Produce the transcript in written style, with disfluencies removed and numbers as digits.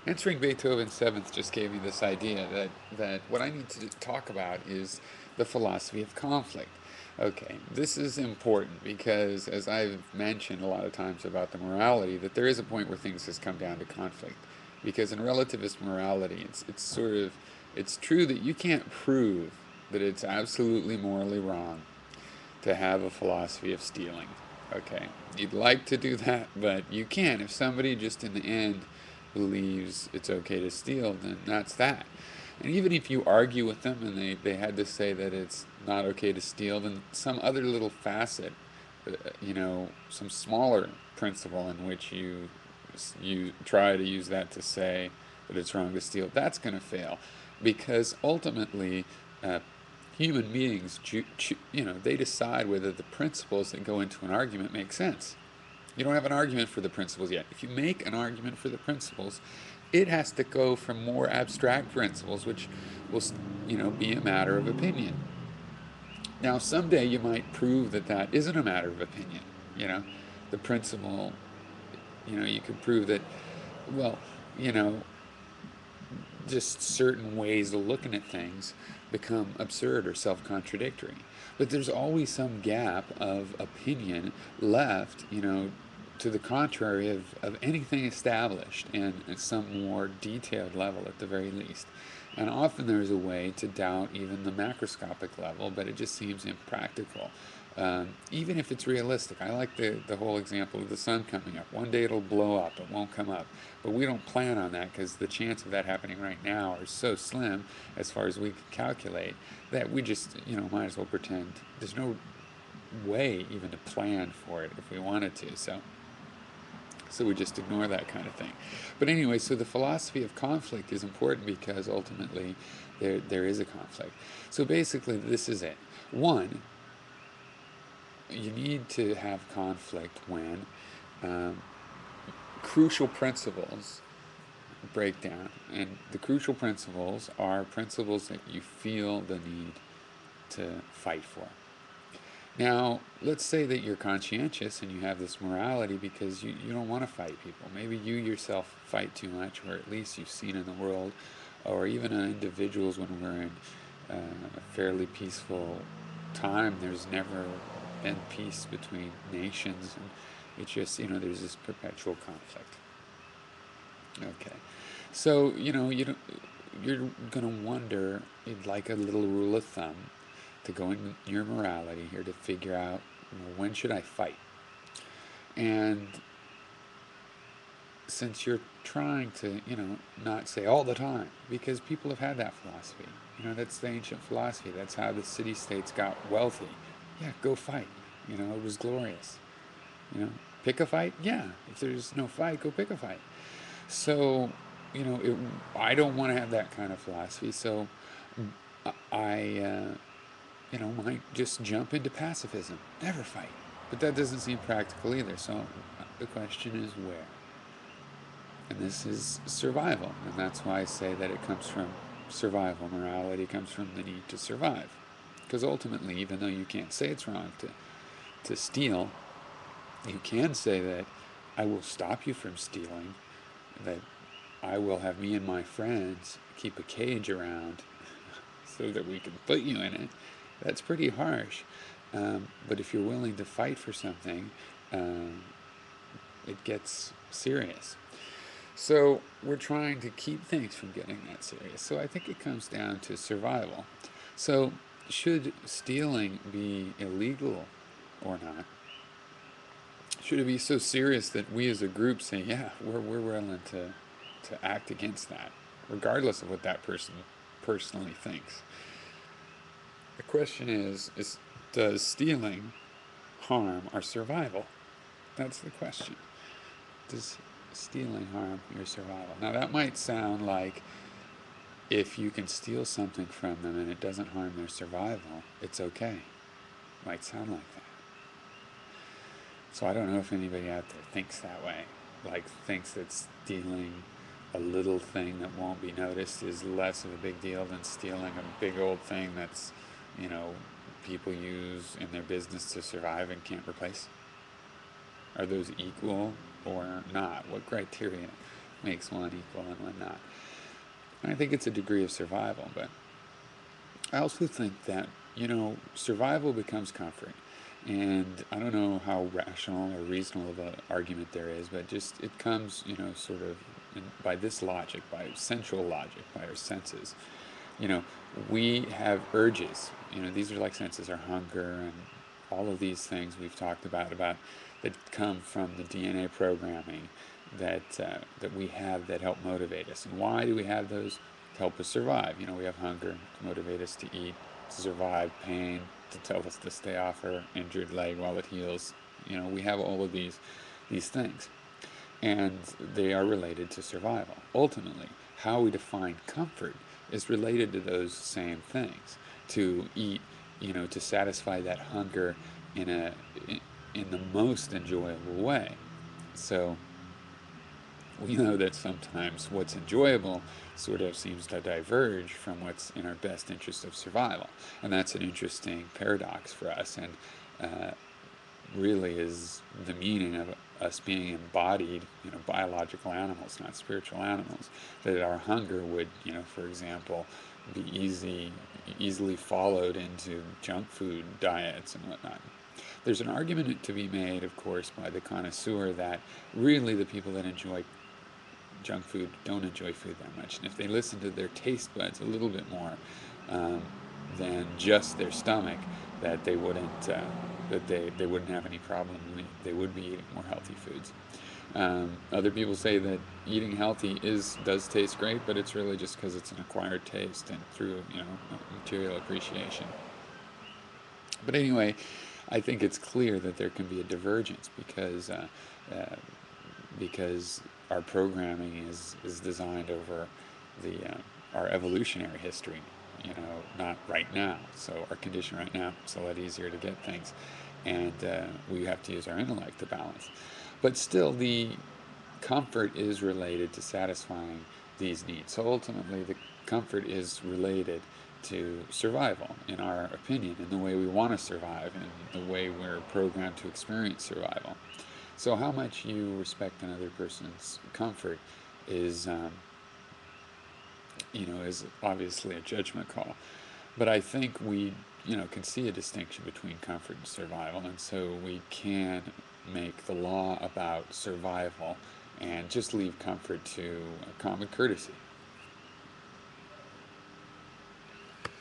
Answering Beethoven's Seventh just gave me this idea that what I need to talk about is the philosophy of conflict. Okay, this is important because, as I've mentioned a lot of times about the morality, that there is a point where things just come down to conflict. Because in relativist morality, it's sort of it's true that you can't prove that it's absolutely morally wrong to have a philosophy of stealing. Okay, you'd like to do that, but you can't. If somebody just in the end believes it's okay to steal, then that's that. And even if you argue with them and they had to say that it's not okay to steal, then some other little facet, some smaller principle in which you try to use that to say that it's wrong to steal, that's going to fail, because ultimately, uh, human beings, they decide whether the principles that go into an argument make sense. You don't have an argument for the principles yet. If you make an argument for the principles, it has to go from more abstract principles, which will, be a matter of opinion. Now, someday you might prove that that isn't a matter of opinion. You know, the principle, you could prove that, well, you know, just certain ways of looking at things become absurd or self-contradictory. But there's always some gap of opinion left, to the contrary of anything established, and at some more detailed level at the very least. And often there's a way to doubt even the macroscopic level, but it just seems impractical. Even if it's realistic. I like the whole example of the sun coming up. One day it'll blow up, it won't come up. But we don't plan on that because the chance of that happening right now are so slim as far as we can calculate that we just, might as well pretend there's no way even to plan for it if we wanted to. So we just ignore that kind of thing. But anyway, so the philosophy of conflict is important because ultimately there is a conflict. So basically, this is it. One, you need to have conflict when um, crucial principles break down. And the crucial principles are principles that you feel the need to fight for. Now, let's say that you're conscientious and you have this morality because you don't want to fight people. Maybe you yourself fight too much, or at least you've seen in the world, or even individuals when we're in a fairly peaceful time, there's never been peace between nations. And it's just, there's this perpetual conflict. Okay. So, you're going to wonder, like a little rule of thumb, to go in your morality here to figure out, when should I fight? And since you're trying to, not say all the time, because people have had that philosophy. That's the ancient philosophy. That's how the city states got wealthy. Yeah, go fight. It was glorious. You know, pick a fight. Yeah, if there's no fight, go pick a fight. So, I don't want to have that kind of philosophy. So, I might just jump into pacifism, never fight. But that doesn't seem practical either. So, the question is where? And this is survival. And that's why I say that it comes from survival. Morality comes from the need to survive. Because ultimately, even though you can't say it's wrong to steal, you can say that I will stop you from stealing, that I will have me and my friends keep a cage around so that we can put you in it. That's pretty harsh. But if you're willing to fight for something, um, it gets serious. So we're trying to keep things from getting that serious. So I think it comes down to survival. So should stealing be illegal or not? Should it be so serious that we as a group say, yeah, we're willing to act against that, regardless of what that person personally thinks? The question is does stealing harm our survival? That's the question. Does stealing harm your survival? Now, that might sound like if you can steal something from them and it doesn't harm their survival, it's okay. Might sound like that. So I don't know if anybody out there thinks that way. Like, thinks that stealing a little thing that won't be noticed is less of a big deal than stealing a big old thing that's, you know, people use in their business to survive and can't replace. Are those equal or not? What criteria makes one equal and one not. And I think it's a degree of survival, but I also think that, survival becomes comfort. And I don't know how rational or reasonable of an argument there is, but just it comes, sort of by this logic, by central logic, by our senses. You know, we have urges. These are like senses, our hunger and all of these things we've talked about that come from the DNA programming that we have that help motivate us. And why do we have those? To help us survive. We have hunger to motivate us to eat, to survive, pain to tell us to stay off our injured leg while it heals. We have all of these things, and they are related to survival. Ultimately, how we define comfort is related to those same things. To eat, to satisfy that hunger in a in the most enjoyable way. So we know that sometimes what's enjoyable sort of seems to diverge from what's in our best interest of survival. And that's an interesting paradox for us, and really is the meaning of us being embodied, biological animals, not spiritual animals. That our hunger would, for example, be easily followed into junk food diets and whatnot. There's an argument to be made, of course, by the connoisseur that really the people that enjoy junk food don't enjoy food that much. And if they listen to their taste buds a little bit more than just their stomach, that they wouldn't they wouldn't have any problem. They would be eating more healthy foods. Other people say that eating healthy does taste great, but it's really just because it's an acquired taste and through material appreciation. But anyway, I think it's clear that there can be a divergence because our programming is designed over our evolutionary history, not right now. So our condition right now, it's a lot easier to get things, and we have to use our intellect to balance. But still, the comfort is related to satisfying these needs. So ultimately, the comfort is related to survival, in our opinion, in the way we want to survive, and the way we're programmed to experience survival. So how much you respect another person's comfort is, is obviously a judgment call. But I think we, can see a distinction between comfort and survival, and so we can make the law about survival and just leave comfort to common courtesy.